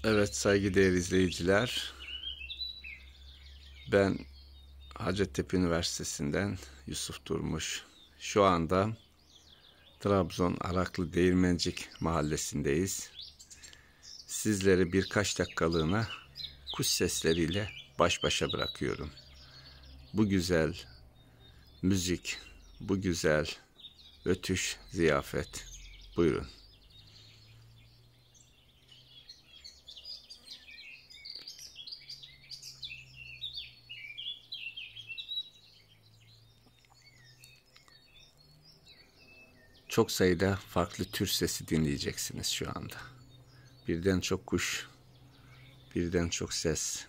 Evet saygıdeğer izleyiciler, ben Hacettepe Üniversitesi'nden Yusuf Durmuş. Şu anda Trabzon Araklı Değirmencik mahallesindeyiz. Sizleri birkaç dakikalığına kuş sesleriyle baş başa bırakıyorum. Bu güzel müzik, bu güzel ötüş, ziyafet. Buyurun. Çok sayıda farklı tür sesi dinleyeceksiniz şu anda. Birden çok kuş, birden çok ses.